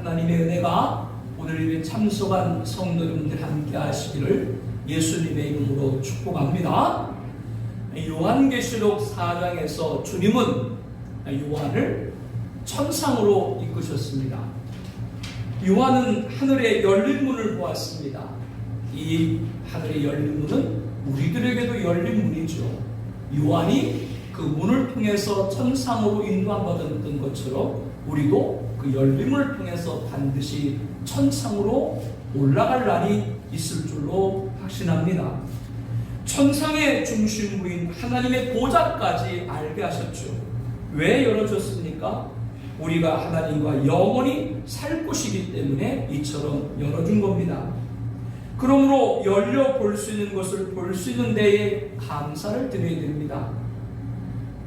하나님의 은혜가 오늘 예배 참석한 성도님들 함께 하시기를 예수님의 이름으로 축복합니다. 요한계시록 4장에서 주님은 요한을 천상으로 이끄셨습니다. 요한은 하늘의 열린 문을 보았습니다. 이 하늘의 열린 문은 우리들에게도 열린 문이죠. 요한이 그 문을 통해서 천상으로 인도받았던 것처럼 우리도 그 열림을 통해서 반드시 천상으로 올라갈 날이 있을 줄로 확신합니다. 천상의 중심부인 하나님의 보좌까지 알게 하셨죠. 왜 열어줬습니까? 우리가 하나님과 영원히 살 곳이기 때문에 이처럼 열어준 겁니다. 그러므로 열려 볼 수 있는 것을 볼 수 있는 데에 감사를 드려야 됩니다.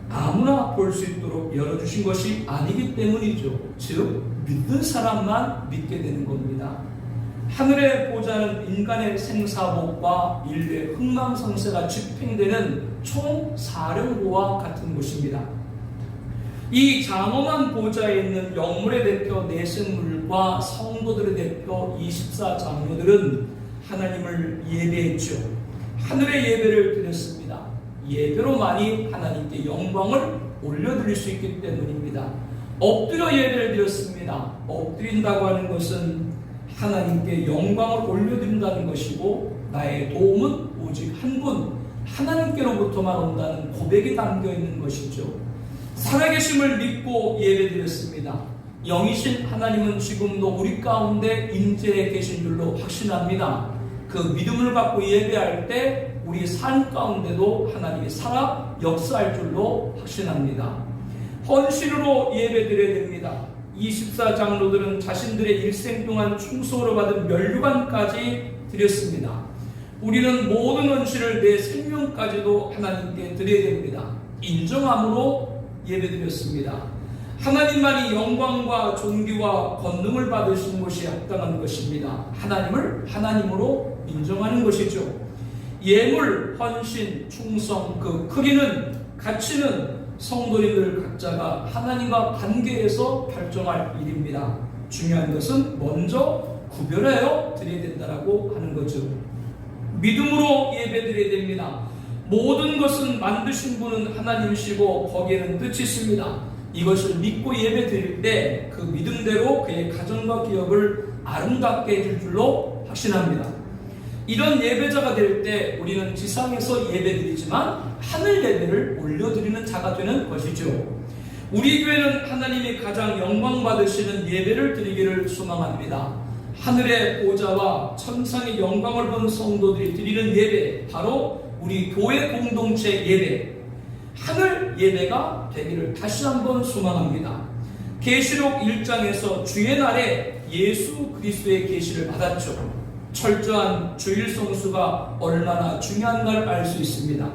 아무나 볼 수 있도록 열어주신 것이 아니기 때문이죠. 즉 믿는 사람만 믿게 되는 겁니다. 하늘의 보좌는 인간의 생사복과 인류의 흥망성쇠가 집행되는 총사령부와 같은 곳입니다. 이 장엄한 보좌에 있는 영물의 대표 내생물과 성도들의 대표 24장로들은 하나님을 예배했죠. 하늘의 예배를 드렸습니다. 예배로만이 하나님께 영광을 올려드릴 수 있기 때문입니다. 엎드려 예배를 드렸습니다. 엎드린다고 하는 것은 하나님께 영광을 올려드린다는 것이고, 나의 도움은 오직 한 분 하나님께로부터만 온다는 고백이 담겨있는 것이죠. 살아계심을 믿고 예배드렸습니다. 영이신 하나님은 지금도 우리 가운데 임재해 계신 줄로 확신합니다. 그 믿음을 갖고 예배할 때 우리 삶 가운데도 하나님이 살아 역사할 줄로 확신합니다. 헌신으로 예배드려야 됩니다. 24장로들은 자신들의 일생 동안 충성으로 받은 면류관까지 드렸습니다. 우리는 모든 헌신을 내 생명까지도 하나님께 드려야 됩니다. 인정함으로 예배드렸습니다. 하나님만이 영광과 존귀와 권능을 받으시는 것이 합당한 것입니다. 하나님을 하나님으로 인정하는 것이죠. 예물, 헌신, 충성, 그 크기는, 가치는 성도님들 각자가 하나님과 관계에서 결정할 일입니다. 중요한 것은 먼저 구별하여 드려야 된다고 하는 거죠. 믿음으로 예배드려야 됩니다. 모든 것은 만드신 분은 하나님이시고 거기에는 뜻이 있습니다. 이것을 믿고 예배 드릴 때 그 믿음대로 그의 가정과 기업을 아름답게 해줄 줄로 확신합니다. 이런 예배자가 될 때 우리는 지상에서 예배 드리지만 하늘 예배를 올려드리는 자가 되는 것이죠. 우리 교회는 하나님이 가장 영광 받으시는 예배를 드리기를 소망합니다. 하늘의 보좌와 천상의 영광을 본 성도들이 드리는 예배, 바로 우리 교회 공동체 예배, 하늘 예배가 되기를 다시 한번 소망합니다. 계시록 1장에서 주의 날에 예수 그리스도의 계시를 받았죠. 철저한 주일 성수가 얼마나 중요한가를 알 수 있습니다.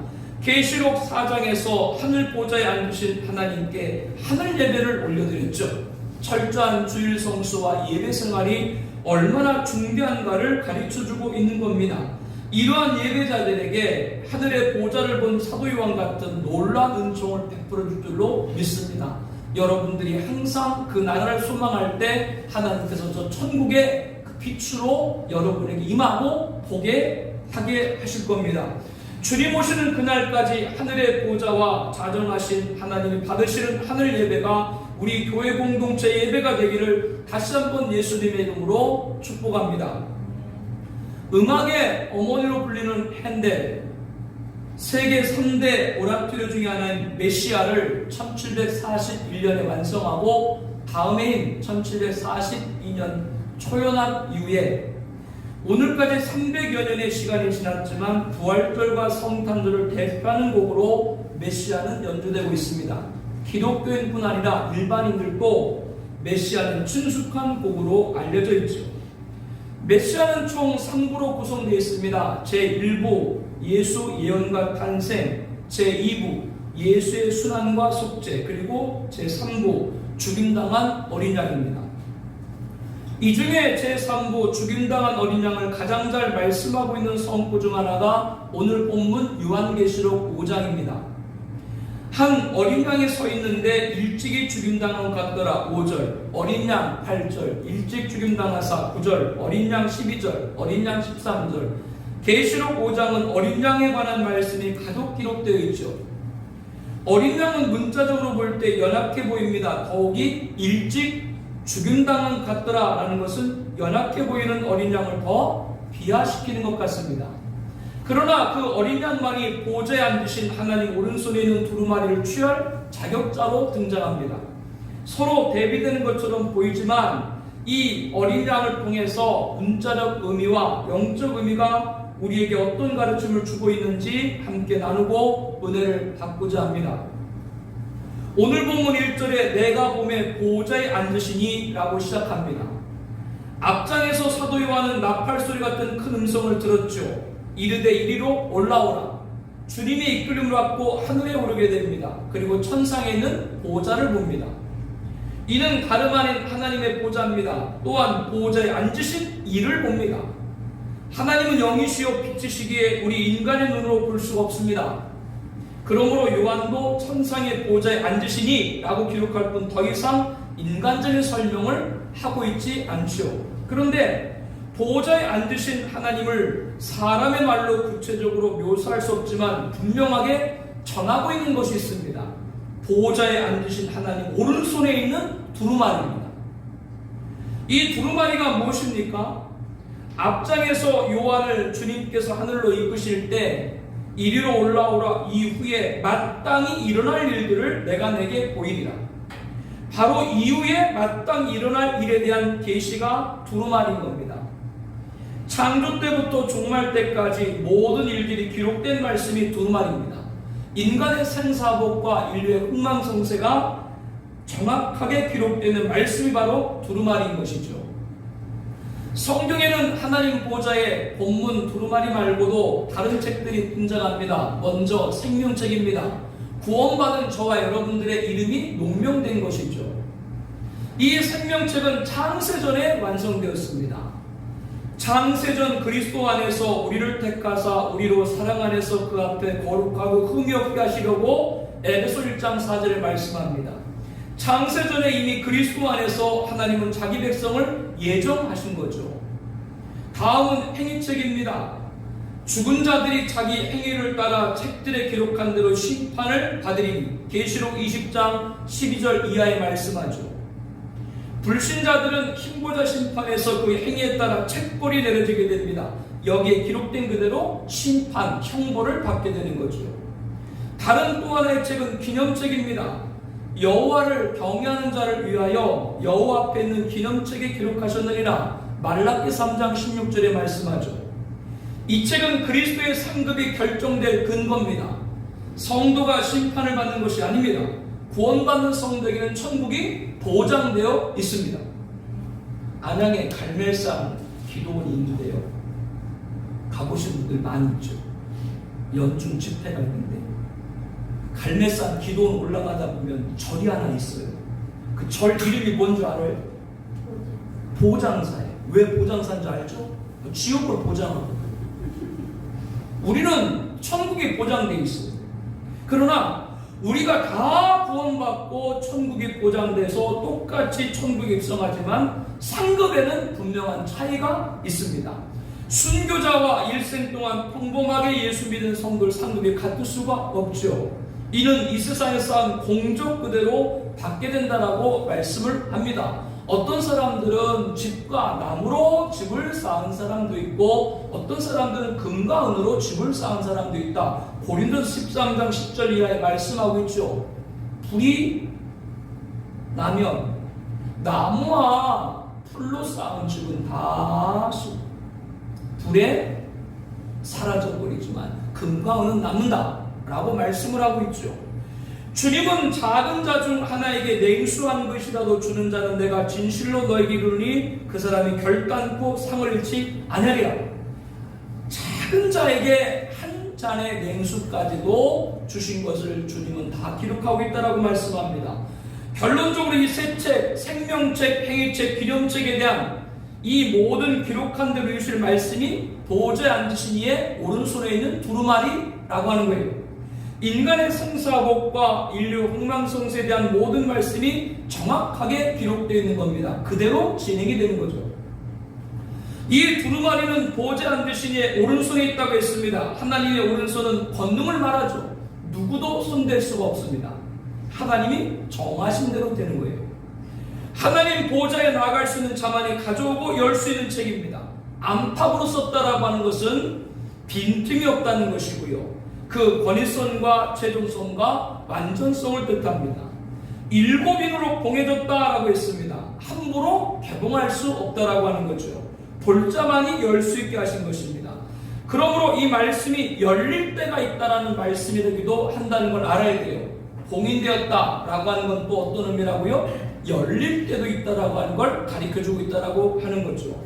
계시록 4장에서 하늘 보좌에 앉으신 하나님께 하늘 예배를 올려드렸죠. 철저한 주일 성수와 예배 생활이 얼마나 중요한가를 가르쳐주고 있는 겁니다. 이러한 예배자들에게 하늘의 보좌를 본 사도 요한 같은 놀라운 은총을 베풀어 줄 줄로 믿습니다. 여러분들이 항상 그 나라를 소망할 때 하나님께서 저 천국의 그 빛으로 여러분에게 임하고 보게 하게 하실 겁니다. 주님 오시는 그날까지 하늘의 보좌와 자정하신 하나님이 받으시는 하늘 예배가 우리 교회 공동체 예배가 되기를 다시 한번 예수님의 이름으로 축복합니다. 음악의 어머니로 불리는 핸델, 세계 3대 오라토리오 중에 하나인 메시아를 1741년에 완성하고 다음 해인 1742년 초연한 이후에 오늘까지 300여 년의 시간이 지났지만 부활절과 성탄절을 대표하는 곡으로 메시아는 연주되고 있습니다. 기독교인뿐 아니라 일반인들도 메시아는 친숙한 곡으로 알려져 있죠. 메시아는 총 3부로 구성되어 있습니다. 제1부 예수 예언과 탄생, 제2부 예수의 순환과 속죄, 그리고 제3부 죽임당한 어린 양입니다. 이 중에 제3부 죽임당한 어린 양을 가장 잘 말씀하고 있는 성구 중 하나가 오늘 본문 요한계시록 5장입니다. 한 어린 양이 서 있는데 일찍이 죽임당한 것 같더라. 5절, 어린 양 8절, 일찍 죽임당하사 9절, 어린 양 12절, 어린 양 13절. 계시록 5장은 어린 양에 관한 말씀이 가득 기록되어 있죠. 어린 양은 문자적으로 볼 때 연약해 보입니다. 더욱이 일찍 죽임당한 것 같더라 라는 것은 연약해 보이는 어린 양을 더 비하시키는 것 같습니다. 그러나 그 어린 양만이 보좌에 앉으신 하나님 오른손에 있는 두루마리를 취할 자격자로 등장합니다. 서로 대비되는 것처럼 보이지만 이 어린 양을 통해서 문자적 의미와 영적 의미가 우리에게 어떤 가르침을 주고 있는지 함께 나누고 은혜를 받고자 합니다. 오늘 본문 1절에 내가 봄에 보좌에 앉으시니 라고 시작합니다. 앞장에서 사도 요한은 나팔소리 같은 큰 음성을 들었죠. 이르되 이리로 올라오라. 주님의 이끌림을 받고 하늘에 오르게 됩니다. 그리고 천상에 있는 보좌를 봅니다. 이는 다름 아닌 하나님의 보좌입니다. 또한 보좌에 앉으신 이를 봅니다. 하나님은 영이시요 빛이시기에 우리 인간의 눈으로 볼 수가 없습니다. 그러므로 요한도 천상의 보좌에 앉으시니 라고 기록할 뿐 더 이상 인간적인 설명을 하고 있지 않죠. 그런데 보좌에 앉으신 하나님을 사람의 말로 구체적으로 묘사할 수 없지만 분명하게 전하고 있는 것이 있습니다. 보좌에 앉으신 하나님 오른손에 있는 두루마리입니다. 이 두루마리가 무엇입니까? 앞장에서 요한을 주님께서 하늘로 이끄실 때 이리로 올라오라 이후에 마땅히 일어날 일들을 내가 내게 보이리라. 바로 이후에 마땅히 일어날 일에 대한 계시가 두루마리인 겁니다. 창조 때부터 종말 때까지 모든 일들이 기록된 말씀이 두루마리입니다. 인간의 생사복과 인류의 흥망성쇠가 정확하게 기록되는 말씀이 바로 두루마리인 것이죠. 성경에는 하나님 보좌에 본문 두루마리 말고도 다른 책들이 등장합니다. 먼저 생명책입니다. 구원받은 저와 여러분들의 이름이 농명된 것이죠. 이 생명책은 창세전에 완성되었습니다. 창세전 그리스도 안에서 우리를 택하사 우리로 사랑 안에서 그 앞에 거룩하고 흠이 없게 하시려고 에베소 1장 4절에 말씀합니다. 창세전에 이미 그리스도 안에서 하나님은 자기 백성을 예정하신 거죠. 다음은 행위책입니다. 죽은 자들이 자기 행위를 따라 책들에 기록한 대로 심판을 받으리니 계시록 20장 12절 이하에 말씀하죠. 불신자들은 흰보자 심판에서 그 행위에 따라 책벌이 내려지게 됩니다. 여기에 기록된 그대로 심판, 형벌을 받게 되는 거죠. 다른 또 하나의 책은 기념책입니다. 여호와를 경외하는 자를 위하여 여호와 앞에 있는 기념책에 기록하셨느니라 말라기 3장 16절에 말씀하죠. 이 책은 그리스도의 상급이 결정될 근거입니다. 성도가 심판을 받는 것이 아닙니다. 구원받는 성도에게는 천국이 보장되어 있습니다. 안양에 갈멜산 기도원이 있는데요. 가보신 분들 많이 있죠. 연중 집회가 있는데 갈멜산 기도원 올라가다 보면 절이 하나 있어요. 그 절 이름이 뭔지 알아요? 보장사예요. 왜 보장사인지 알죠? 지옥을 보장하고 우리는 천국이 보장되어 있어요. 그러나 우리가 다 구원받고 천국이 보장돼서 똑같이 천국에 입성하지만 상급에는 분명한 차이가 있습니다. 순교자와 일생 동안 평범하게 예수 믿은 성도들 상급이 같을 수가 없죠. 이는 이 세상에 쌓은 공적 그대로 받게 된다라고 말씀을 합니다. 어떤 사람들은 집과 나무로 집을 쌓은 사람도 있고 어떤 사람들은 금과 은으로 집을 쌓은 사람도 있다. 고린도서 13장 10절 이하에 말씀하고 있죠. 불이 나면 나무와 풀로 쌓은 집은 다 불에 사라져버리지만 금과 은은 남는다 라고 말씀을 하고 있죠. 주님은 작은 자 중 하나에게 냉수한 것이라도 주는 자는 내가 진실로 너에게 이르노니 그 사람이 결단코 상을 잃지 아니하리라. 작은 자에게 한 잔의 냉수까지도 주신 것을 주님은 다 기록하고 있다라고 말씀합니다. 결론적으로 이 세 책, 생명책, 행위책, 기념책에 대한 이 모든 기록한 대로 주실 말씀이 보좌에 앉으신 이의 오른손에 있는 두루마리라고 하는 거예요. 인간의 생사복과 인류 흥망성쇠에 대한 모든 말씀이 정확하게 기록되어 있는 겁니다. 그대로 진행이 되는 거죠. 이 두루마리는 보좌에 앉으신 이의 오른손에 있다고 했습니다. 하나님의 오른손은 권능을 말하죠. 누구도 손댈 수가 없습니다. 하나님이 정하신 대로 되는 거예요. 하나님 보좌에 나아갈 수 있는 자만이 가져오고 열 수 있는 책입니다. 안팎으로 썼다라고 하는 것은 빈틈이 없다는 것이고요. 그 권위성과 최종성과 완전성을 뜻합니다. 7인으로 봉해졌다라고 했습니다. 함부로 개봉할 수 없다라고 하는 거죠. 볼자만이 열 수 있게 하신 것입니다. 그러므로 이 말씀이 열릴 때가 있다라는 말씀이 되기도 한다는 걸 알아야 돼요. 봉인되었다라고 하는 건 또 어떤 의미라고요? 열릴 때도 있다라고 하는 걸 가르쳐주고 있다라고 하는 거죠.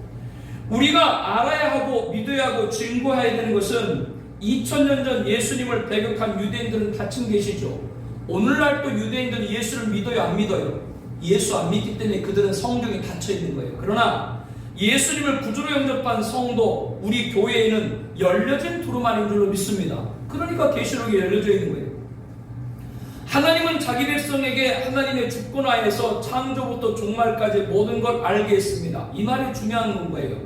우리가 알아야 하고 믿어야 하고 증거해야 되는 것은 2000년 전 예수님을 배격한 유대인들은 다친 계시죠. 오늘날도 유대인들은 예수를 믿어요, 안 믿어요? 예수 안 믿기 때문에 그들은 성경에 닫혀 있는 거예요. 그러나 예수님을 구주로 영접한 성도, 우리 교회에는 열려진 두루마리인 줄로 믿습니다. 그러니까 계시록이 열려져 있는 거예요. 하나님은 자기 백성에게 하나님의 주권하에서 창조부터 종말까지 모든 걸 알게 했습니다. 이 말이 중요한 거예요.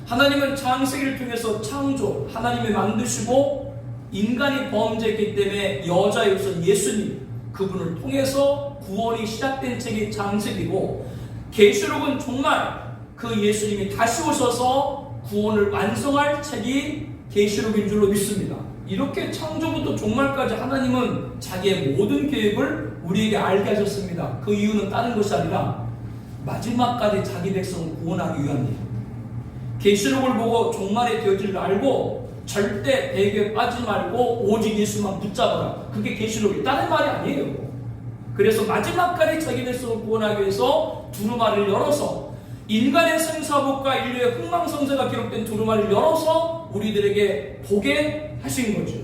하나님은 창세기를 통해서 창조, 하나님이 만드시고 인간이 범죄했기 때문에 여자의 우선 예수님, 그분을 통해서 구원이 시작된 책이 창세기고, 계시록은 정말 그 예수님이 다시 오셔서 구원을 완성할 책이 계시록인 줄로 믿습니다. 이렇게 창조부터 종말까지 하나님은 자기의 모든 계획을 우리에게 알게 하셨습니다. 그 이유는 다른 것이 아니라 마지막까지 자기 백성을 구원하기 위함이에요. 계시록을 보고 종말의 되어질을 알고 절대 배교에 빠지지 말고 오직 예수만 붙잡아라. 그게 계시록이 다른 말이 아니에요. 그래서 마지막까지 자기 백성을 구원하기 위해서 두루마리를 열어서 인간의 생사복과 인류의 흥망성쇠가 기록된 두루마리를 열어서 우리들에게 보게 하신 거죠.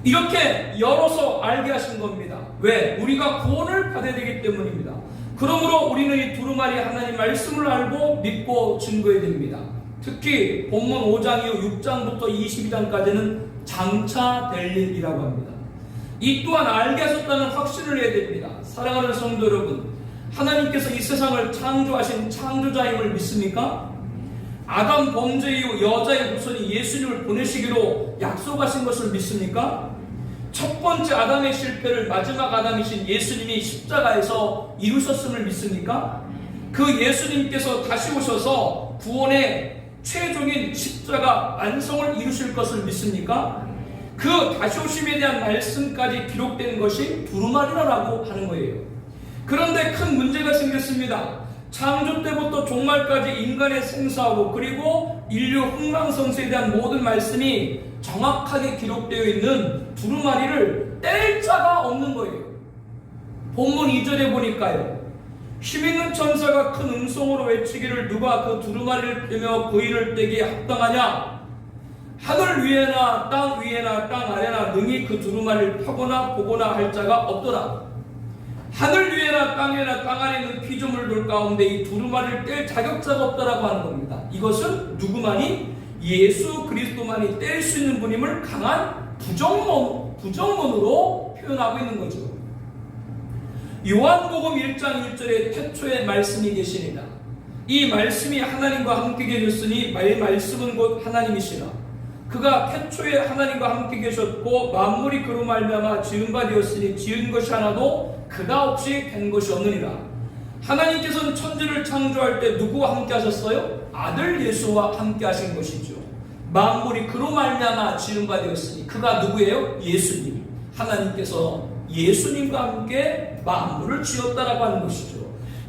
이렇게 열어서 알게 하신 겁니다. 왜? 우리가 구원을 받아야 되기 때문입니다. 그러므로 우리는 이 두루마리 하나님 말씀을 알고 믿고 증거해야 됩니다. 특히 본문 5장 이후 6장부터 22장까지는 장차 될 일이라고 합니다. 이 또한 알게 하셨다는 확신을 해야 됩니다. 사랑하는 성도 여러분, 하나님께서 이 세상을 창조하신 창조자임을 믿습니까? 아담 범죄 이후 여자의 후손이 예수님을 보내시기로 약속하신 것을 믿습니까? 첫 번째 아담의 실패를 마지막 아담이신 예수님이 십자가에서 이루셨음을 믿습니까? 그 예수님께서 다시 오셔서 구원의 최종인 십자가 완성을 이루실 것을 믿습니까? 그 다시 오심에 대한 말씀까지 기록된 것이 두루마리라고 하는 거예요. 그런데 큰 문제가 생겼습니다. 창조 때부터 종말까지 인간의 생사하고 그리고 인류 흥망성쇠에 대한 모든 말씀이 정확하게 기록되어 있는 두루마리를 뗄 자가 없는 거예요. 본문 2절에 보니까요, 힘있는 천사가 큰 음성으로 외치기를 누가 그 두루마리를 떼며 그 일을 떼기에 합당하냐? 하늘 위에나 땅 위에나 땅 아래나 능히 그 두루마리를 펴거나 보거나 할 자가 없더라. 하늘 위에나 땅 위에나 땅 아래에 있는 피조물들 가운데 이 두루마리를 뗄 자격자가 없다라고 하는 겁니다. 이것은 누구만이? 예수 그리스도만이 뗄 수 있는 분임을 강한 부정문으로 표현하고 있는 거죠. 요한복음 1장 1절에 태초에 말씀이 계시니라. 이 말씀이 하나님과 함께 계셨으니 말씀은 곧 하나님이시라. 그가 태초에 하나님과 함께 계셨고 만물이 그로 말미암아 지은 바 되었으니 지은 것이 하나도 그가 없이 된 것이 없느니라. 하나님께서는 천지를 창조할 때 누구와 함께 하셨어요? 아들 예수와 함께 하신 것이죠. 만물이 그로 말미암아 지은 바 되었으니 그가 누구예요? 예수님. 하나님께서 예수님과 함께 만물을 지었다라고 하는 것이죠.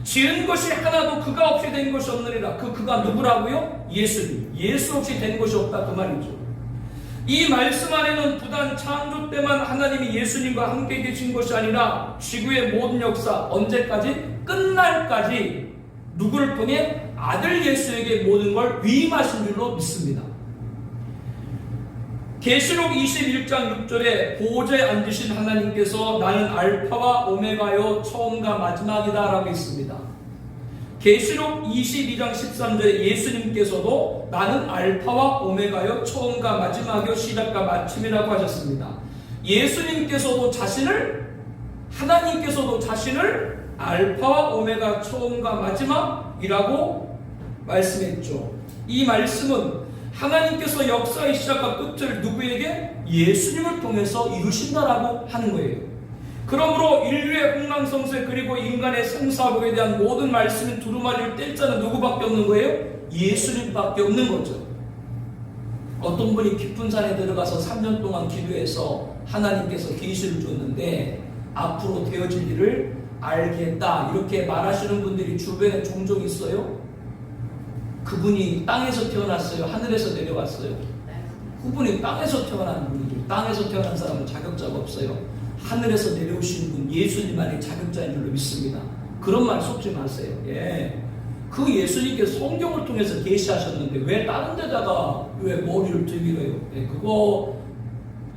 지은 것이 하나도 그가 없이 된 것이 없느니라. 그가 누구라고요? 예수님. 예수 없이 된 것이 없다 그 말이죠. 이 말씀 안에는 부단 창조 때만 하나님이 예수님과 함께 계신 것이 아니라 지구의 모든 역사 언제까지? 끝날까지 누구를 통해? 아들 예수에게 모든 걸 위임하신 줄로 믿습니다. 계시록 21장 6절에 보호자에 앉으신 하나님께서 나는 알파와 오메가요 처음과 마지막이다 라고 했습니다. 계시록 22장 13절에 예수님께서도 나는 알파와 오메가요 처음과 마지막이요 시작과 마침이라고 하셨습니다. 예수님께서도 하나님께서도 자신을 알파와 오메가 처음과 마지막이라고 말씀했죠. 이 말씀은 하나님께서 역사의 시작과 끝을 누구에게? 예수님을 통해서 이루신다라고 하는 거예요. 그러므로 인류의 흥망성쇠 그리고 인간의 생사복에 대한 모든 말씀인 두루마리를 뗄 자는 누구밖에 없는 거예요? 예수님밖에 없는 거죠. 어떤 분이 깊은 산에 들어가서 3년 동안 기도해서 하나님께서 계시를 줬는데 앞으로 되어질 일을 알겠다 이렇게 말하시는 분들이 주변에 종종 있어요. 그분이 땅에서 태어났어요? 하늘에서 내려왔어요? 그분이 땅에서 태어난 분이죠. 땅에서 태어난 사람은 자격자가 없어요. 하늘에서 내려오신 분 예수님만이 자격자인 줄로 믿습니다. 그런 말 속지 마세요. 예. 그 예수님께서 성경을 통해서 계시하셨는데 왜 다른 데다가 왜 머리를 들밀어요? 예, 그거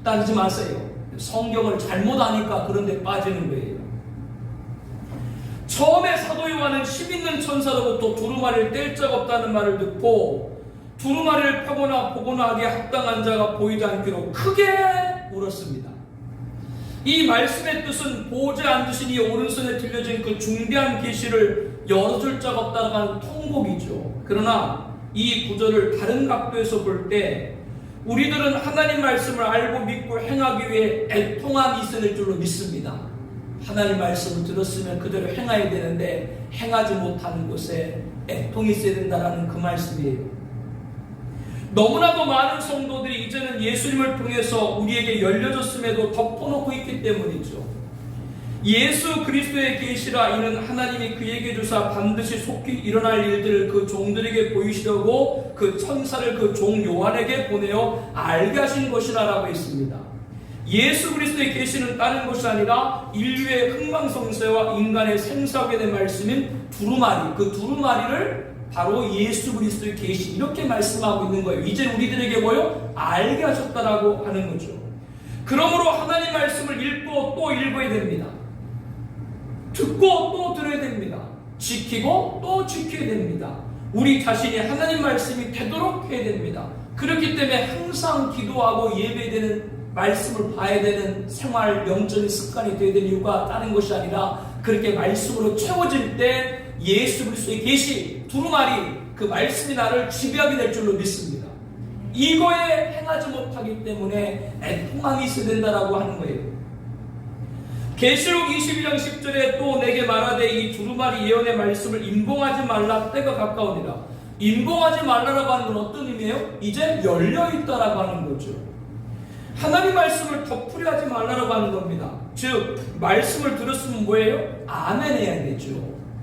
따르지 마세요. 성경을 잘못 아니까 그런 데 빠지는 거예요. 처음에 사도 요한은 힘있는 천사로부터 두루마리를 뗄 자가 없다는 말을 듣고 두루마리를 펴거나 보거나 하기에 합당한 자가 보이지 않기로 크게 울었습니다. 이 말씀의 뜻은 보호자에 앉으신 이 오른손에 들려진 그 중대한 계시를 열어줄 자가 없다는 하는 통곡이죠. 그러나 이 구절을 다른 각도에서 볼 때 우리들은 하나님 말씀을 알고 믿고 행하기 위해 애통함이 있을 줄로 믿습니다. 하나님 말씀을 들었으면 그대로 행해야 되는데 행하지 못하는 곳에 애통이 있어야 된다는 그 말씀이에요. 너무나도 많은 성도들이 이제는 예수님을 통해서 우리에게 열려졌음에도 덮어놓고 있기 때문이죠. 예수 그리스도의 계시라 이는 하나님이 그에게 주사 반드시 속히 일어날 일들을 그 종들에게 보이시려고 그 천사를 그 종 요한에게 보내어 알게 하신 것이라 라고 했습니다. 예수 그리스도의 계시는 다른 것이 아니라 인류의 흥망성쇠와 인간의 생사하게 된 말씀인 두루마리, 그 두루마리를 바로 예수 그리스도의 계시 이렇게 말씀하고 있는 거예요. 이제 우리들에게 뭐요? 알게 하셨다라고 하는 거죠. 그러므로 하나님 말씀을 읽고 또 읽어야 됩니다. 듣고 또 들어야 됩니다. 지키고 또 지켜야 됩니다. 우리 자신이 하나님 말씀이 되도록 해야 됩니다. 그렇기 때문에 항상 기도하고 예배되는 말씀을 봐야 되는 생활 영적인 습관이 되어야 되는 이유가 다른 것이 아니라 그렇게 말씀으로 채워질 때 예수 그리스도의 계시 두루마리 그 말씀이 나를 지배하게 될 줄로 믿습니다. 이거에 행하지 못하기 때문에 애통함이 있어야 된다라고 하는 거예요. 계시록 22장 10절에 또 내게 말하되 이 두루마리 예언의 말씀을 임봉하지 말라 때가 가까우니라. 임봉하지 말라라고 하는 건 어떤 의미예요? 이제 열려있다라고 하는 거죠. 하나님 말씀을 덮으려 하지 말라라고 하는 겁니다. 즉 말씀을 들었으면 뭐예요? 아멘 해야 되죠.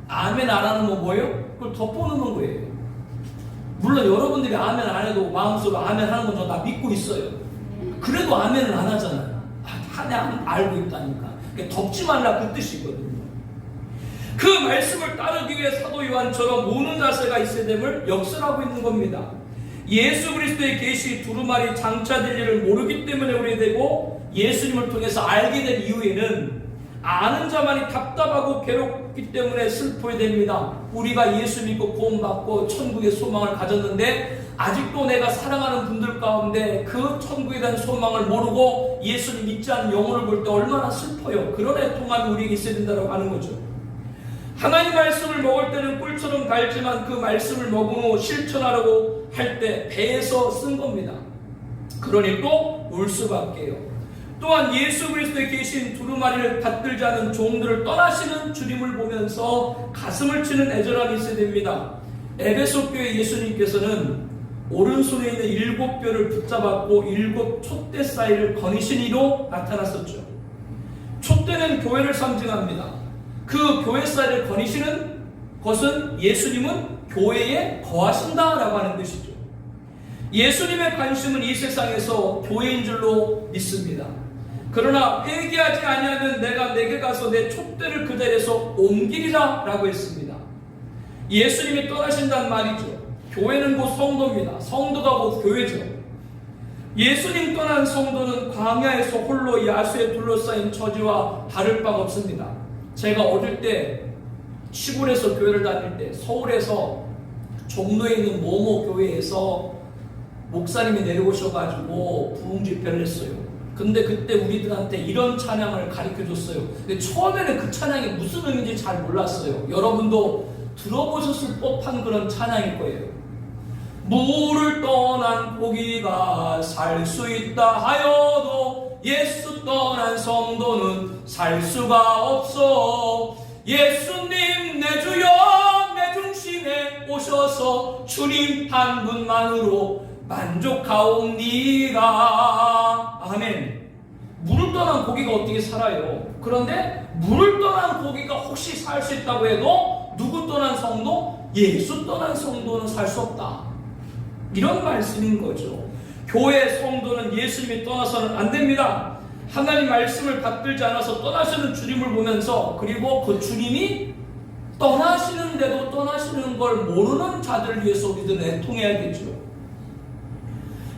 아멘 안 하는 건 뭐예요? 그걸 덮어놓는 거예요. 물론 여러분들이 아멘 안 해도 마음속으로 아멘 하는 건 저 다 믿고 있어요. 그래도 아멘을 안 하잖아요. 하나 알고 있다니까. 덮지 말라 그 뜻이거든요. 그 말씀을 따르기 위해 사도 요한처럼 우는 자세가 있어야 됨을 역설하고 있는 겁니다. 예수 그리스도의 계시 두루마리 장차될 일을 모르기 때문에 우리 되고 예수님을 통해서 알게 된 이후에는 아는 자만이 답답하고 괴롭기 때문에 슬퍼야 됩니다. 우리가 예수 믿고 구원받고 천국의 소망을 가졌는데 아직도 내가 사랑하는 분들 가운데 그 천국에 대한 소망을 모르고 예수님 믿지 않는 영혼을 볼 때 얼마나 슬퍼요. 그런 애통함이 우리에게 있어야 된다고 하는 거죠. 하나님 말씀을 먹을 때는 꿀처럼 달지만 그 말씀을 먹은 후 실천하려고 할 때 배에서 쓴 겁니다. 그러니 또 울 수밖에요. 또한 예수 그리스도에 계신 두루마리를 받들지 않은 종들을 떠나시는 주님을 보면서 가슴을 치는 애절함이 있어야 됩니다. 에베소 교회 예수님께서는 오른손에 있는 7뼈를 붙잡았고 7 촛대 사이를 거니신 이로 나타났었죠. 촛대는 교회를 상징합니다. 그 교회 사이를 거니시는 것은 예수님은 교회에 거하신다라고 하는 뜻이죠. 예수님의 관심은 이 세상에서 교회인 줄로 믿습니다. 그러나 회개하지 아니하면 내가 내게 가서 내 촛대를 그 자리에서 옮기리라 라고 했습니다. 예수님이 떠나신다는 말이죠. 교회는 곧 성도입니다. 성도가 곧 교회죠. 예수님 떠난 성도는 광야에서 홀로 야수에 둘러싸인 처지와 다를 바가 없습니다. 제가 어릴 때 시골에서 교회를 다닐 때 서울에서 종로에 있는 모모 교회에서 목사님이 내려오셔가지고 부흥 집회를 했어요. 근데 그때 우리들한테 이런 찬양을 가르쳐 줬어요. 근데 처음에는 그 찬양이 무슨 의미인지 잘 몰랐어요. 여러분도 들어보셨을 법한 그런 찬양일 거예요. 물을 떠난 고기가 살 수 있다 하여도 예수 떠난 성도는 살 수가 없어. 예수님 내 주여 내 중심에 오셔서 주님 한 분만으로 만족하옵니다. 아멘. 물을 떠난 고기가 어떻게 살아요? 그런데 물을 떠난 고기가 혹시 살 수 있다고 해도 누구 떠난 성도? 예수 떠난 성도는 살 수 없다. 이런 말씀인 거죠. 교회 성도는 예수님이 떠나서는 안 됩니다. 하나님 말씀을 받들지 않아서 떠나시는 주님을 보면서, 그리고 그 주님이 떠나시는데도 떠나시는 걸 모르는 자들을 위해서 우리들은 애통해야겠죠.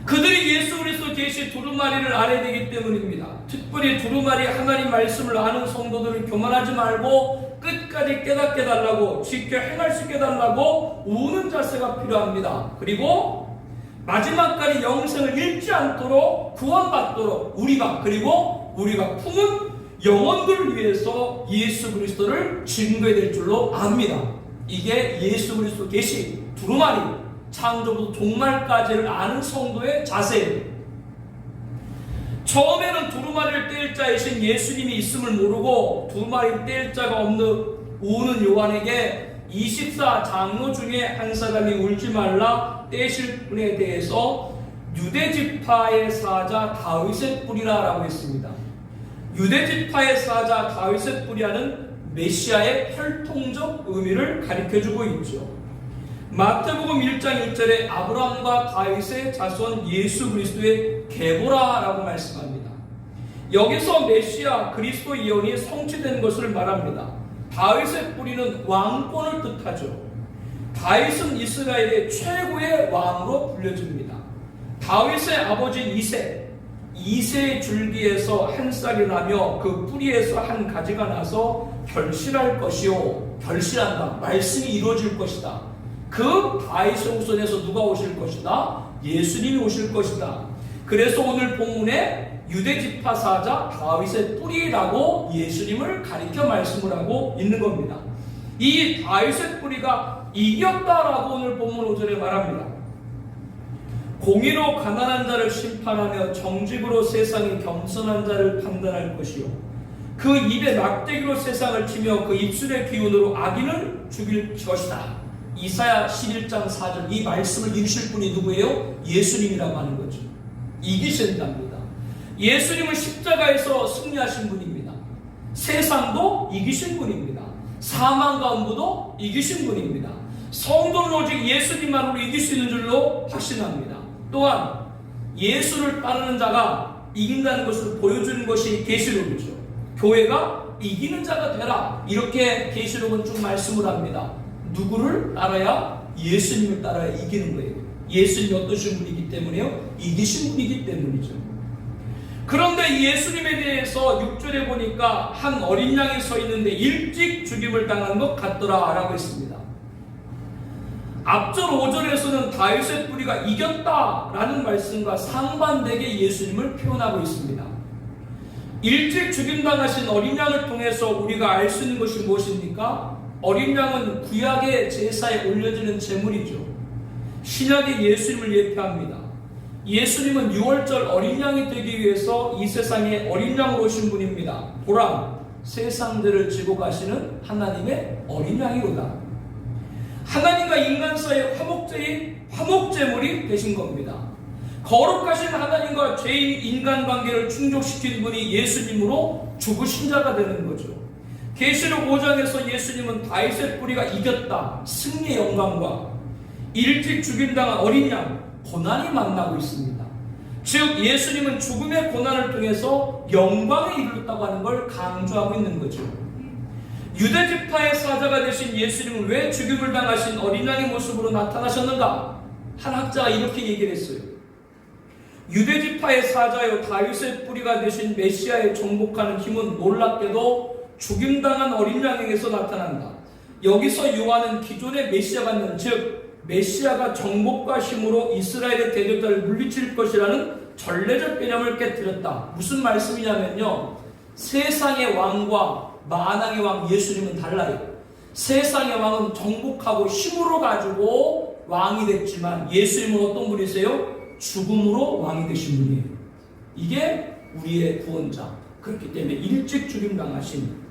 그들이 예수 그리스도 계시 두루마리를 알아야 되기 때문입니다. 특별히 두루마리 하나님 말씀을 아는 성도들을 교만하지 말고 끝까지 깨닫게 달라고, 지켜 행할 수 있게 달라고 우는 자세가 필요합니다. 그리고 마지막까지 영생을 잃지 않도록 구원받도록 그리고 우리가 품은 영혼들을 위해서 예수 그리스도를 증거해야 될 줄로 압니다. 이게 예수 그리스도 계시 두루마리, 창조부터 종말까지를 아는 성도의 자세예요. 처음에는 두루마리를 뗄 자이신 예수님이 있음을 모르고 두루마리를 뗄 자가 없는 우는 요한에게 24 장로 중에 한 사람이 울지 말라 떼실 분에 대해서 유대지파의 사자 다윗의 뿌리라 라고 했습니다. 유대지파의 사자 다윗의 뿌리라는 메시아의 혈통적 의미를 가리켜주고 있죠. 마태복음 1장 1절에 아브라함과 다윗의 자손 예수 그리스도의 계보라라고 말씀합니다. 여기서 메시아 그리스도 예언이 성취된 것을 말합니다. 다윗의 뿌리는 왕권을 뜻하죠. 다윗은 이스라엘의 최고의 왕으로 불려집니다. 다윗의 아버지인 이새의 줄기에서 한 쌀이 나며 그 뿌리에서 한 가지가 나서 결실할 것이요, 결실한다, 말씀이 이루어질 것이다. 그 다윗의 후손에서 누가 오실 것이다? 예수님이 오실 것이다. 그래서 오늘 본문에 유대지파 사자 다윗의 뿌리라고 예수님을 가리켜 말씀을 하고 있는 겁니다. 이 다윗의 뿌리가 이겼다라고 오늘 본문 5절에 말합니다. 공의로 가난한 자를 심판하며 정직으로 세상의 겸손한 자를 판단할 것이요, 그 입에 막대기로 세상을 치며 그 입술의 기운으로 악인을 죽일 것이다. 이사야 11장 4절, 이 말씀을 이루실 분이 누구예요? 예수님이라고 하는 거죠. 이기신답니다. 예수님은 십자가에서 승리하신 분입니다. 세상도 이기신 분입니다. 사망과 음부도 이기신 분입니다. 성도는 오직 예수님만으로 이길 수 있는 줄로 확신합니다. 또한 예수를 따르는 자가 이긴다는 것을 보여주는 것이 계시록이죠. 교회가 이기는 자가 되라, 이렇게 계시록은 쭉 말씀을 합니다. 누구를 따라야? 예수님을 따라야 이기는 거예요. 예수님이 어떠신 분이기 때문에요? 이기신 분이기 때문이죠. 그런데 예수님에 대해서 6절에 보니까 한 어린 양이 서 있는데 일찍 죽임을 당한 것 같더라 라고 했습니다. 앞절 5절에서는 다윗의 뿌리가 이겼다라는 말씀과 상반되게 예수님을 표현하고 있습니다. 일찍 죽임당하신 어린 양을 통해서 우리가 알 수 있는 것이 무엇입니까? 어린 양은 구약의 제사에 올려지는 제물이죠. 신약의 예수님을 예표합니다. 예수님은 6월절 어린 양이 되기 위해서 이 세상에 어린 양으로 오신 분입니다. 보라, 세상들을 지고 가시는 하나님의 어린 양이로다. 하나님과 인간 사이의 화목제물이 되신 겁니다. 거룩하신 하나님과 죄인 인간관계를 충족시킨 분이 예수님으로 죽으신 자가 되는 거죠. 계시록 5장에서 예수님은 다윗의 뿌리가 이겼다, 승리의 영광과 일찍 죽임당한 어린 양, 고난이 만나고 있습니다. 즉 예수님은 죽음의 고난을 통해서 영광에 이르렀다고 하는 걸 강조하고 있는 거죠. 유대지파의 사자가 되신 예수님은 왜 죽임을 당하신 어린 양의 모습으로 나타나셨는가? 한 학자가 이렇게 얘기를 했어요. 유대지파의 사자요 다윗의 뿌리가 되신 메시아에 정복하는 힘은 놀랍게도 죽임당한 어린 양에게서 나타난다. 여기서 요한은 기존의 메시아가 있는, 즉 메시아가 정복과 힘으로 이스라엘의 대적자를 물리칠 것이라는 전례적 개념을 깨뜨렸다. 무슨 말씀이냐면요, 세상의 왕과 만왕의 왕 예수님은 달라요. 세상의 왕은 정복하고 힘으로 가지고 왕이 됐지만 예수님은 어떤 분이세요? 죽음으로 왕이 되신 분이에요. 이게 우리의 구원자. 그렇기 때문에 일찍 죽임당하신.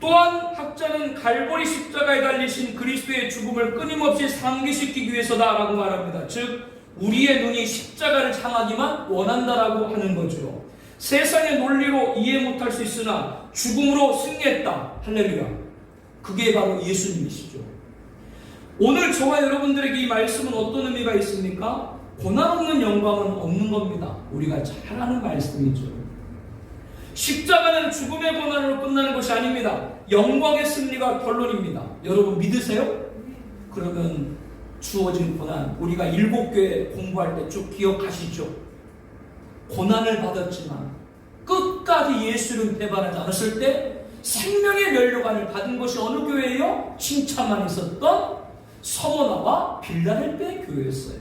또한 학자는 갈보리 십자가에 달리신 그리스도의 죽음을 끊임없이 상기시키기 위해서다라고 말합니다. 즉 우리의 눈이 십자가를 향하기만 원한다라고 하는 거죠. 세상의 논리로 이해 못할 수 있으나 죽음으로 승리했다. 할렐루야. 그게 바로 예수님이시죠. 오늘 저와 여러분들에게 이 말씀은 어떤 의미가 있습니까? 고난 없는 영광은 없는 겁니다. 우리가 잘 아는 말씀이죠. 십자가는 죽음의 고난으로 끝나는 것이 아닙니다. 영광의 승리가 결론입니다. 여러분 믿으세요? 그러면 주어진 고난, 우리가 7교회 공부할 때 쭉 기억하시죠? 고난을 받았지만 끝까지 예수를 배반하지 않았을 때 생명의 면류관을 받은 것이 어느 교회예요? 칭찬만 있었던 서머나와 빌라델베 교회였어요.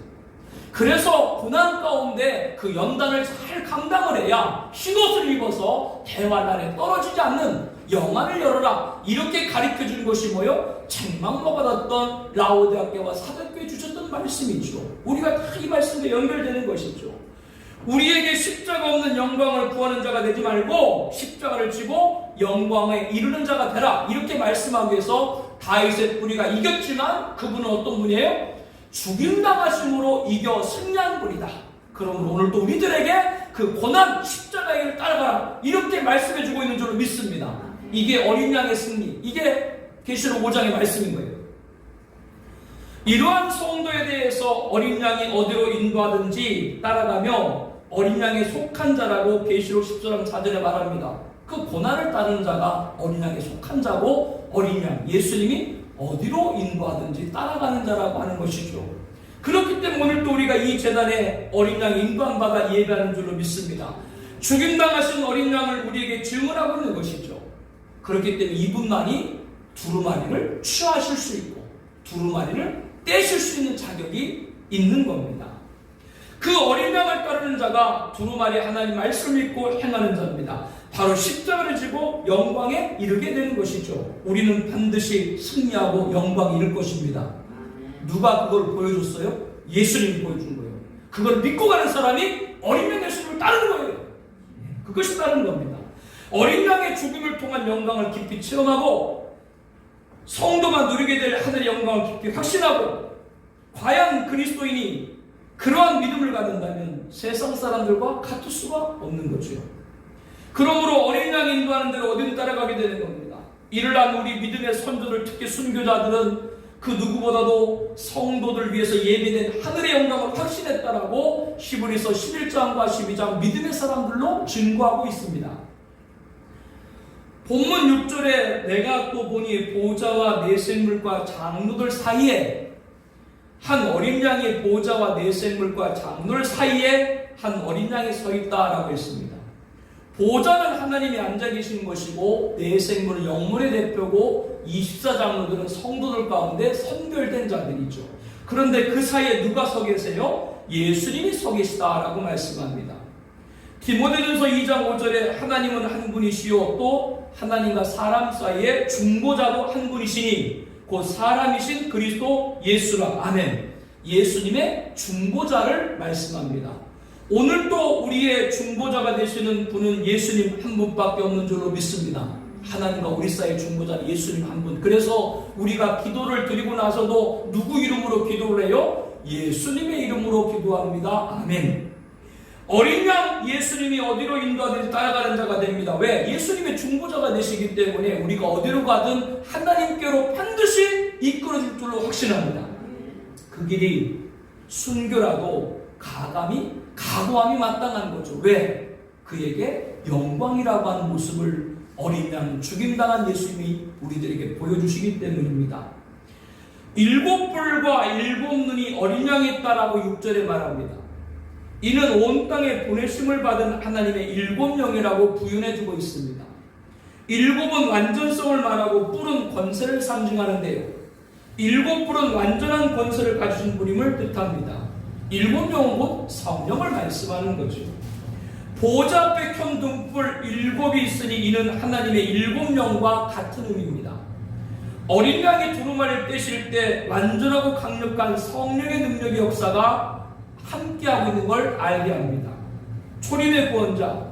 그래서 고난 가운데 그 연단을 잘 감당을 해야 흰옷을 입어서 대환란에 떨어지지 않는 영안을 열어라, 이렇게 가르쳐준 것이 뭐요? 책망을 받았던 라오디아교와 사도교에 주셨던 말씀이죠. 우리가 다 이 말씀과 연결되는 것이죠. 우리에게 십자가 없는 영광을 구하는 자가 되지 말고 십자가를 지고 영광에 이르는 자가 되라, 이렇게 말씀하기 위해서 다윗의 뿌리가 이겼지만 그분은 어떤 분이에요? 죽임당하심으로 이겨 승리한 분이다. 그러므로 오늘도 우리들에게 그 고난 십자가의 길을 따라가라, 이렇게 말씀해주고 있는 줄로 믿습니다. 이게 어린 양의 승리, 이게 계시록 5장의 말씀인 거예요. 이러한 성도에 대해서 어린 양이 어디로 인도하든지 따라가며 어린 양에 속한 자라고 계시록 10장 4절에 말합니다. 그 고난을 따르는 자가 어린 양에 속한 자고, 어린 양 예수님이 어디로 인도하든지 따라가는 자라고 하는 것이죠. 그렇기 때문에 오늘도 우리가 이 제단에 어린 양이 인도한 바가 예배하는 줄로 믿습니다. 죽임당하신 어린 양을 우리에게 증언하고 있는 것이죠. 그렇기 때문에 이분만이 두루마리를 취하실 수 있고 두루마리를 떼실 수 있는 자격이 있는 겁니다. 그 어린 양을 따르는 자가 두루마리 하나님 말씀을 믿고 행하는 자입니다. 바로 십자가를 지고 영광에 이르게 되는 것이죠. 우리는 반드시 승리하고 영광에 이를 것입니다. 누가 그걸 보여줬어요? 예수님이 보여준 거예요. 그걸 믿고 가는 사람이 어린 양 예수님을 따르는 거예요. 그것이 따르는 겁니다. 어린 양의 죽음을 통한 영광을 깊이 체험하고 성도가 누리게 될 하늘의 영광을 깊이 확신하고, 과연 그리스도인이 그러한 믿음을 갖는다면 세상 사람들과 같을 수가 없는 거죠. 그러므로 어린 양이 인도하는 대로 어디든 따라가게 되는 겁니다. 이를 난 우리 믿음의 선조들, 특히 순교자들은 그 누구보다도 성도들 위해서 예비된 하늘의 영광을 확신했다라고 히브리서 11장과 12장 믿음의 사람들로 증거하고 있습니다. 본문 6절에 내가 또 보니 보좌와 네 생물과 장로들 사이에 한 어린 양의 보좌와 네 생물과 장로들 사이에 한 어린 양이 서 있다라고 했습니다. 보좌는 하나님이 앉아 계신 것이고 네 생물은 영물의 대표고 24장로들은 성도들 가운데 선별된 자들이죠. 그런데 그 사이에 누가 서 계세요? 예수님이 서 계시다라고 말씀합니다. 디모데전서 2장 5절에 하나님은 한 분이시요 또 하나님과 사람 사이에 중보자도 한 분이시니 곧 사람이신 그리스도 예수라. 아멘. 예수님의 중보자를 말씀합니다. 오늘도 우리의 중보자가 되시는 분은 예수님 한 분밖에 없는 줄로 믿습니다. 하나님과 우리 사이의 중보자는 예수님 한 분. 그래서 우리가 기도를 드리고 나서도 누구 이름으로 기도를 해요? 예수님의 이름으로 기도합니다. 아멘. 어린 양 예수님이 어디로 인도하든지 따라가는 자가 됩니다. 왜? 예수님의 중보자가 되시기 때문에 우리가 어디로 가든 하나님께로 반드시 이끌어질 줄로 확신합니다. 그 길이 순교라도 각오함이 마땅한 거죠. 왜? 그에게 영광이라고 하는 모습을 어린 양 죽임당한 예수님이 우리들에게 보여주시기 때문입니다. 7뿔과 7눈이 어린 양에 있다라고 6절에 말합니다. 이는 온 땅에 보내심을 받은 하나님의 7영이라고 부윤해주고 있습니다. 7은 완전성을 말하고 뿔은 권세를 상징하는데요. 7뿔은 완전한 권세를 가지신 분임을 뜻합니다. 일곱 명은 곧 성령을 말씀하는 거죠. 보좌 앞에 켠 등불 일곱이 있으니 이는 하나님의 일곱 명과 같은 의미입니다. 어린 양이 두루마리를 떼실 때 완전하고 강력한 성령의 능력의 역사가 함께하고 있는 걸 알게 합니다. 초림의 구원자,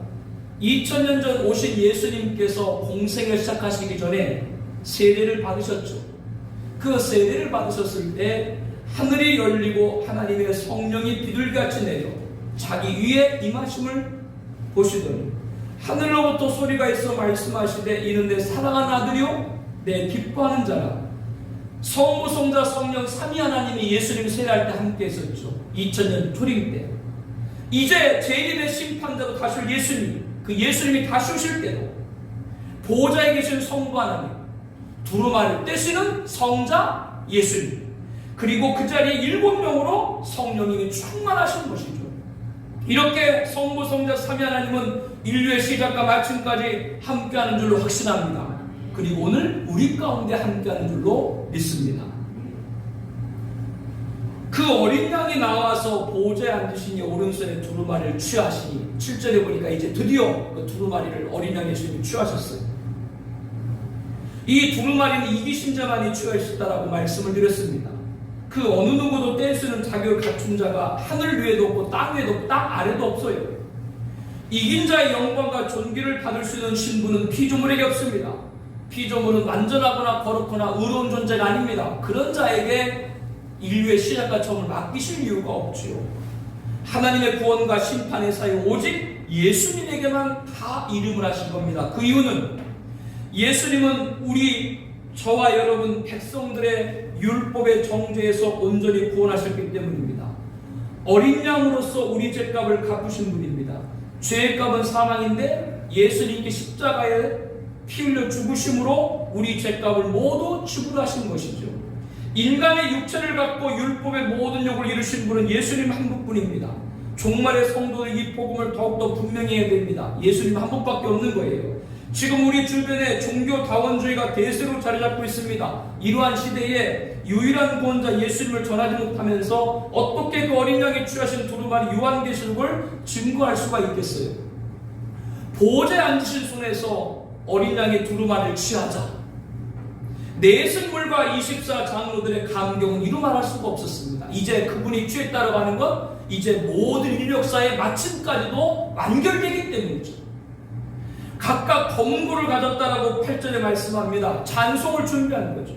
2000년 전 오신 예수님께서 공생을 시작하시기 전에 세례를 받으셨죠. 그 세례를 받으셨을 때 하늘이 열리고 하나님의 성령이 비둘기같이 내려 자기 위에 임하심을 보시더니 하늘로부터 소리가 있어 말씀하시되 이는 내 사랑하는 아들이요 내 기뻐하는 자라. 성부 성자 성령 삼위 하나님이 예수님을 세례할 때 함께 했었죠. 2000년 초림 때. 이제 제1의 심판자로 다시 올 예수님, 그 예수님이 다시 오실 때도 보좌에 계신 성부 하나님, 두루마리를 떼시는 성자 예수님, 그리고 그 자리에 7명으로 성령님이 충만하신 것이죠. 이렇게 성부 성자 삼위 하나님은 인류의 시작과 마침까지 함께하는 줄로 확신합니다. 그리고 오늘 우리 가운데 함께하는 줄로 믿습니다. 그 어린 양이 나와서 보좌에 앉으시니 오른손에 두루마리를 취하시니 7절에 보니까 이제 드디어 그 두루마리를 어린 양의 주님이 취하셨어요. 이 두루마리는 이기신 자만이 취할 수 있다라고 말씀을 드렸습니다. 그 어느 누구도 뗄 수 있는 자격을 갖춘 자가 하늘 위에도 없고 땅 위에도 없고 땅 아래도 없어요. 이긴 자의 영광과 존귀를 받을 수 있는 신분은 피조물에게 없습니다. 피조물은 완전하거나 거룩하거나 의로운 존재가 아닙니다. 그런 자에게 인류의 시작과 처음을 맡기실 이유가 없지요. 하나님의 구원과 심판의 사이 오직 예수님에게만 다 이름을 하신 겁니다. 그 이유는 예수님은 저와 여러분 백성들의 율법의 정죄에서 온전히 구원하셨기 때문입니다. 어린 양으로서 우리 죄값을 갚으신 분입니다. 죄의 값은 사망인데 예수님께 십자가에 피 흘려 죽으심으로 우리 죄값을 모두 지불하신 것이죠. 인간의 육체를 갖고 율법의 모든 욕을 이루신 분은 예수님 한 분뿐입니다. 종말의 성도들 이 복음을 더욱더 분명히 해야 됩니다. 예수님 한 분밖에 없는 거예요. 지금 우리 주변에 종교 다원주의가 대세로 자리 잡고 있습니다. 이러한 시대에 유일한 구원자 예수님을 전하지 못하면서 어떻게 그 어린 양이 취하신 두루마리 요한계시록을 증거할 수가 있겠어요? 보좌에 앉으신 손에서 어린 양의 두루마리를 취하자. 내승물과 24장로들의 감격은 이루 말할 수가 없었습니다. 이제 그분이 취했다고 하는 건 이제 모든 인류 역사의 마침까지도 완결되기 때문이죠. 각각 검은고를 가졌다라고 8절에 말씀합니다. 찬송을 준비하는 거죠.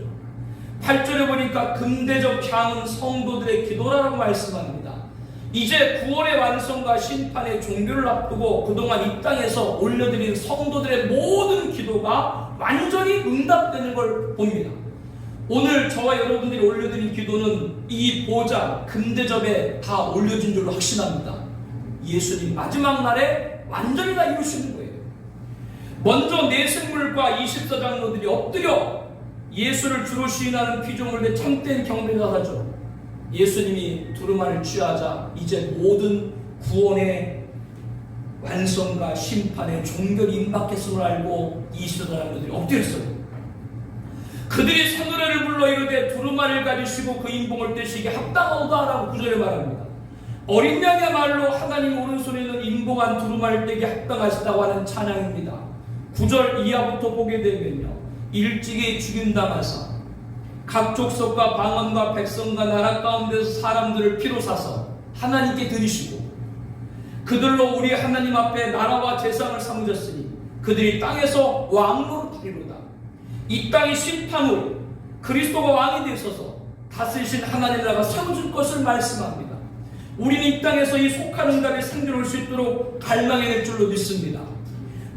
8절에 보니까 금대적 향은 성도들의 기도라고 말씀합니다. 이제 구원의 완성과 심판의 종교를 앞두고 그동안 이 땅에서 올려드린 성도들의 모든 기도가 완전히 응답되는 걸 봅니다. 오늘 저와 여러분들이 올려드린 기도는 이 보좌 금대접에 다 올려진 줄로 확신합니다. 예수님 마지막 날에 완전히 다 이루시는 거예요. 먼저 내생물과 24장로들이 엎드려 예수를 주로 시인하는 피조물의 참된 경배자죠. 예수님이 두루마리를 취하자 이제 모든 구원의 완성과 심판의 종결이 임박했음을 알고 24장로들이 엎드렸어요. 그들이 새노래를 불러 이르되 두루마리를 가지시고 그 인봉을 떼시기 합당하다라고 9절에 말합니다. 어린 양이야말로 하나님 오른손에 있는 인봉한 두루마리를 떼기 합당하시다고 하는 찬양입니다. 9절 이하부터 보게 되면요, 일찍이 죽임당하사 각 족속과 방언과 백성과 나라 가운데서 사람들을 피로 사서 하나님께 드리시고 그들로 우리 하나님 앞에 나라와 제상을 삼으셨으니 그들이 땅에서 왕으로 다리로다. 이 땅이 심판 후 그리스도가 왕이 되셔서 다스리신 하나님 나라가 세워질 것을 말씀합니다. 우리는 이 땅에서 이 속한 응답에 생존할 수 있도록 갈망해낼 줄로 믿습니다.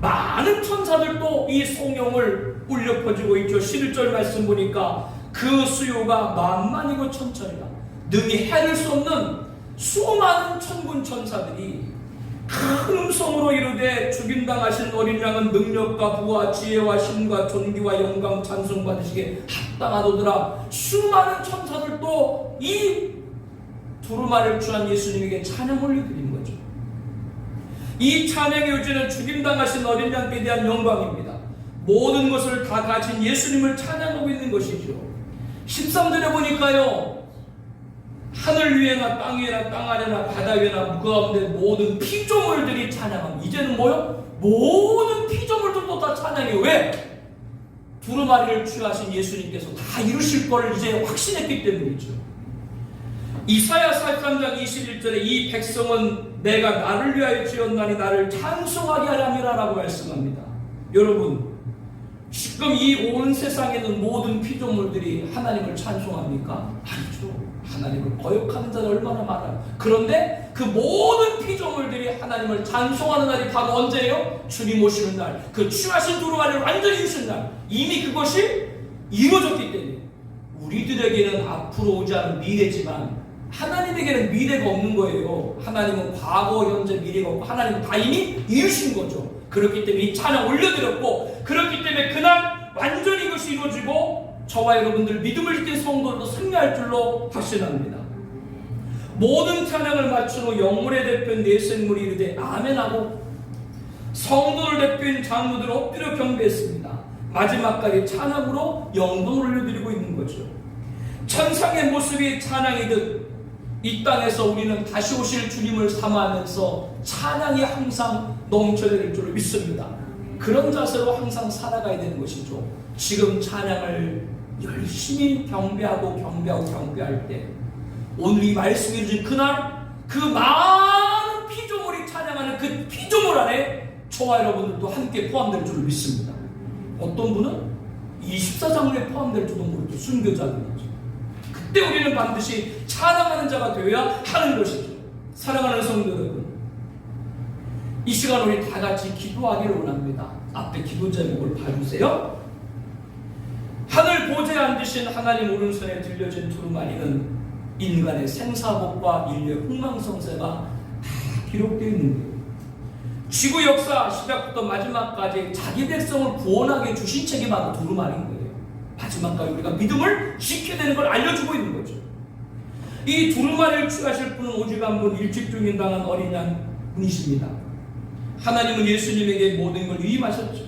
많은 천사들도 이 성령을 울려 퍼지고 있죠. 11절 말씀 보니까 그 수요가 만만이고 천천이라 능히 헤아릴 수 없는 수많은 천군 천사들이 큰 음성으로 이르되 죽임당하신 어린 양은 능력과 부와 지혜와 힘과 존귀와 영광 찬송 받으시기에 합당하도더라. 수많은 천사들도 이 두루마리를 취한 예수님에게 찬양 올려드린 거죠. 이 찬양의 요지는 죽임당하신 어린 양께 대한 영광입니다. 모든 것을 다 가진 예수님을 찬양하고 있는 것이죠. 13절에 보니까요, 하늘 위에나 땅 위에나 땅 아래나 바다 위에나 그 가운데 모든 피조물들이 찬양합니다. 이제는 뭐요? 모든 피조물들도 다 찬양해요. 왜? 두루마리를 취하신 예수님께서 다 이루실 걸 이제 확신했기 때문이죠. 이사야 43장 21절에 이 백성은 내가 나를 위하여 지었나니 나를 찬송하게 하려니라 라고 말씀합니다. 여러분, 지금 이 온 세상에는 모든 피조물들이 하나님을 찬송합니까? 아니죠. 하나님을 거역하는 자는 얼마나 많아요. 그런데 그 모든 피조물들이 하나님을 찬송하는 날이 바로 언제예요? 주님 오시는 날, 그 취하신 두루마리를 완전히 이루신 날. 이미 그것이 이루어졌기 때문에 우리들에게는 앞으로 오지 않은 미래지만 하나님에게는 미래가 없는 거예요. 하나님은 과거, 현재, 미래가 없고 하나님은 다 이미 이루신 거죠. 그렇기 때문에 이 찬양 올려드렸고, 그렇기 때문에 그날 완전히 이것이 이루어지고 저와 여러분들 믿음을 지킨 성도들도 승리할 줄로 확신합니다. 모든 찬양을 마친 후 영물의 대표인 네 생물이 이르되 아멘하고 성도를 대표인 장로들은 엎드려 경배했습니다. 마지막까지 찬양으로 영동을 올려드리고 있는 거죠. 천상의 모습이 찬양이듯 이 땅에서 우리는 다시 오실 주님을 사모하면서 찬양이 항상 넘쳐낼 줄을 믿습니다. 그런 자세로 항상 살아가야 되는 것이죠. 지금 찬양을 열심히 경배할 때 오늘 이 말씀이 주신 그날 그 많은 피조물이 찬양하는 그 피조물 안에 저와 여러분들도 함께 포함될 줄을 믿습니다. 어떤 분은 24장로에 포함될 줄도 모르죠. 순교자들이죠. 그때 우리는 반드시 찬양하는 자가 되어야 하는 것이죠. 사랑하는 성도 여러분, 이 시간 우리 다 같이 기도하기를 원합니다. 앞에 기도 제목을 봐주세요. 하늘 보좌에 앉으신 하나님 오른손에 들려진 두루마리는 인간의 생사복과 인류의 흥망성쇠가 다 기록되어 있는 거예요. 지구 역사 시작부터 마지막까지 자기 백성을 구원하게 주신 책이 바로 두루마리인 거예요. 마지막까지 우리가 믿음을 지켜야 되는 걸 알려주고 있는 거죠. 이 두루마리를 취하실 분은 오직 한 분, 일찍중인 당한 어린 양 분이십니다. 하나님은 예수님에게 모든 걸 위임하셨죠.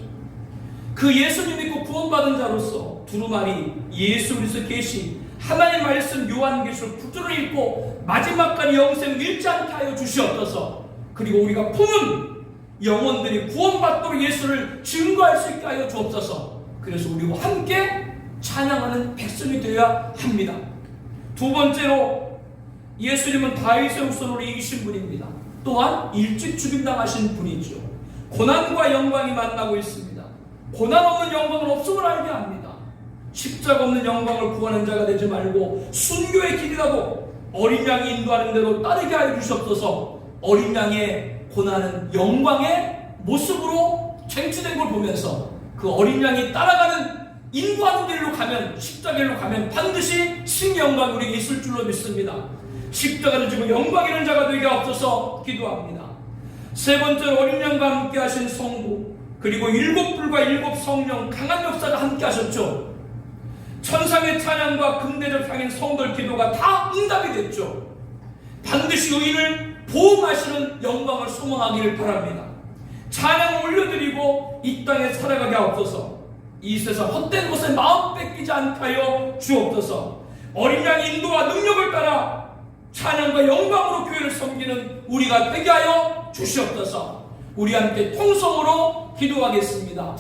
그 예수님 믿고 구원받은 자로서 두루마리, 예수 그리스도 계시, 하나님 말씀 요한계시록 구절을 읽고 마지막까지 영생을 잃지 않게 하여 주시옵소서. 그리고 우리가 품은 영혼들이 구원받도록 예수를 증거할 수 있게 하여 주옵소서. 그래서 우리와 함께 찬양하는 백성이 되어야 합니다. 두 번째로 예수님은 다윗의 후손으로 이기신 분입니다. 또한 일찍 죽임당하신 분이죠. 고난과 영광이 만나고 있습니다. 고난 없는 영광은 없음을 알게 합니다. 십자가 없는 영광을 구하는 자가 되지 말고 순교의 길이라도 어린 양이 인도하는 대로 따르게 하여 주시옵소서. 어린 양의 고난은 영광의 모습으로 쟁취된 걸 보면서 그 어린 양이 따라가는 인도하는 길로 가면, 십자가로 가면 반드시 승영광이 우리에게 있을 줄로 믿습니다. 십자가를 지고 영광 있는 자가 되게 없어서 기도합니다. 세 번째로 어린 양과 함께 하신 성부, 그리고 일곱 불과 일곱 성령 강한 역사가 함께 하셨죠. 천상의 찬양과 금대접 향인 성들 기도가 다 응답이 됐죠. 반드시 의인을 보호하시는 영광을 소망하기를 바랍니다. 찬양을 올려드리고 이 땅에 살아가게 하옵소서. 이 세상 헛된 곳에 마음 뺏기지 않게 하여 주옵소서. 어린 양의 인도와 능력을 따라 찬양과 영광으로 교회를 섬기는 우리가 되게 하여 주시옵소서. 우리 함께 통성으로 기도하겠습니다.